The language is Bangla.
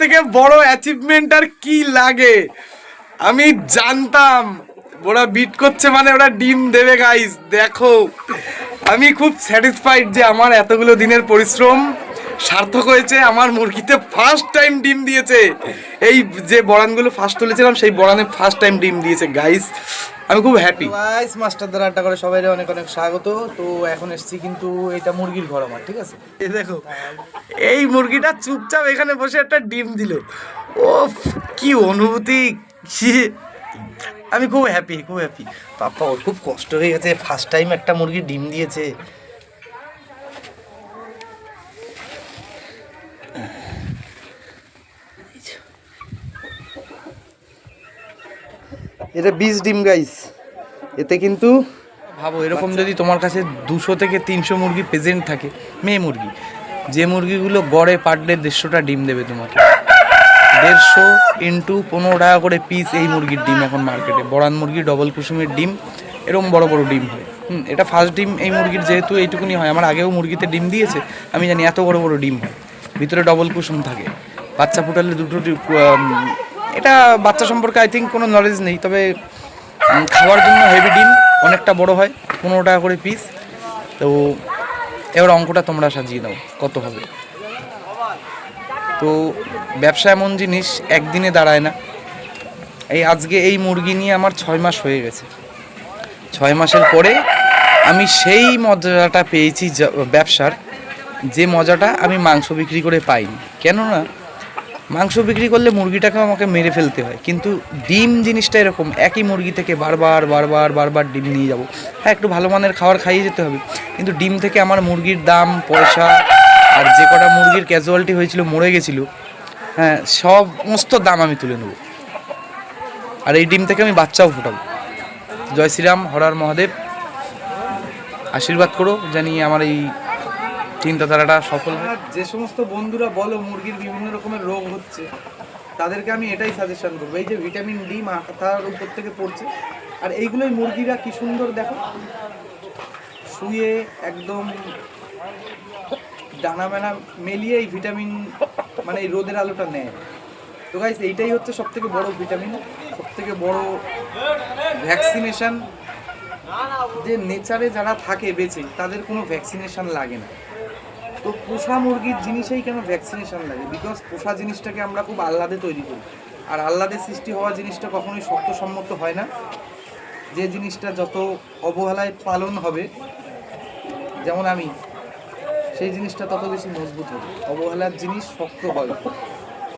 থেকে বড় অ্যাচিভমেন্ট আর কি লাগে। আমি জানতাম ওরা বিট করছে মানে ওরা ডিম দেবে গাইস। দেখো আমি খুব স্যাটিসফাইড যে আমার এতগুলো দিনের পরিশ্রম সার্থক হয়েছে। আমার মুরগিতে ফার্স্ট টাইম ডিম দিয়েছে। এই যে বড়ানগুলো ফার্স্ট তুলেছিলাম সেই বড়ানে ফার্স্ট টাইম ডিম দিয়েছে গাইস। আমি খুব হ্যাপি গাইস। মাস্টারদের আড্ডা করে সবাই অনেক অনেক স্বাগত। তো এখন এসেছি কিন্তু এটা মুরগির ঘর আমার, ঠিক আছে? এই দেখো এই মুরগিটা চুপচাপ এখানে বসে একটা ডিম দিল। ও কি অনুভূতি! আমি খুব হ্যাপি, খুব হ্যাপি। পাপা ওর খুব কষ্ট হয়ে গেছে, ফার্স্ট টাইম একটা মুরগি ডিম দিয়েছে। এটা 20 ডিম গাইস। এতে কিন্তু ভাবো এরকম যদি তোমার কাছে 200 থেকে 300 মুরগি প্রেজেন্ট থাকে, মেয়ে মুরগি, যে মুরগিগুলো গড়ে পার ডে 150টা ডিম দেবে তোমাকে। 150 ইন্টু 15 টাকা করে পিস এই মুরগির ডিম এখন মার্কেটে। বড়ান মুরগি, ডবল কুসুমের ডিম, এরকম বড় বড় ডিম হয়। এটা ফার্স্ট ডিম এই মুরগির, যেহেতু এইটুকুনি হয়। আমার আগেও মুরগিতে ডিম দিয়েছে, আমি জানি এত বড় বড় ডিম হয়। ভিতরে ডবল কুসুম থাকে, বাচ্চা ফুটালে দুটো। এটা বাচ্চা সম্পর্কে আই থিঙ্ক কোনো নলেজ নেই, তবে খাওয়ার জন্য হেভি ডিম, অনেকটা বড় হয়, 15 টাকা করে পিস। তো এবার অঙ্কটা তোমরা সাজিয়ে দাও কত হবে। তো ব্যবসা এমন জিনিস একদিনে দাঁড়ায় না। এই আজকে এই মুরগি নিয়ে আমার 6 মাস হয়ে গেছে। 6 মাসের পরে আমি সেই মজাটা পেয়েছি ব্যবসার, যে মজাটা আমি মাংস বিক্রি করে পাইনি। কেননা মাংস বিক্রি করলে মুরগিটাকে আমাকে মেরে ফেলতে হয়, কিন্তু ডিম জিনিসটা এরকম, একই মুরগি থেকে বারবার বারবার বারবার ডিম নিয়ে যাব। হ্যাঁ, একটু ভালো মানের খাবার খাইয়ে যেতে হবে, কিন্তু ডিম থেকে আমার মুরগির দাম, পয়সা, আর যে কটা মুরগির ক্যাজুয়ালিটি হয়েছিল, মরে গেছিলো, হ্যাঁ, সমস্ত দাম আমি তুলে নেব। আর এই ডিম থেকে আমি বাচ্চাও ফোটাবো। জয় শ্রীরাম, হর মহাদেব। আশীর্বাদ করো জানি আমার এই চিন্তাধারাটা সফল হয়। যে সমস্ত বন্ধুরা বলো মুরগির বিভিন্ন রকমের রোগ হচ্ছে, তাদেরকে আমি এটাই সাজেশন করবো। এই যে ভিটামিন ডি মাথার উপর থেকে পড়ছে, আর এইগুলোই মুরগিরা কি সুন্দর দেখো শুয়ে একদম ডানা মেনা মেলিয়ে এই ভিটামিন, মানে এই রোদের আলোটা নেয়। তো গাইস, এইটাই হচ্ছে সব থেকে বড় ভিটামিন, সব থেকে বড় ভ্যাকসিনেশন। যে নেচারে যারা থাকে বেঁচে, তাদের কোনো ভ্যাকসিনেশন লাগে না। তো পোষা মুরগির জিনিসেই কেন ভ্যাকসিনেশন লাগে? বিকজ পোষা জিনিসটাকে আমরা খুব আহ্লাদে তৈরি করি, আর আহ্লাদে সৃষ্টি হওয়া জিনিসটা কখনোই শক্তসম্মত হয় না। যে জিনিসটা যত অবহেলায় পালন হবে, যেমন আমি, সেই জিনিসটা তত বেশি মজবুত হবে। অবহেলার জিনিস শক্ত হয়।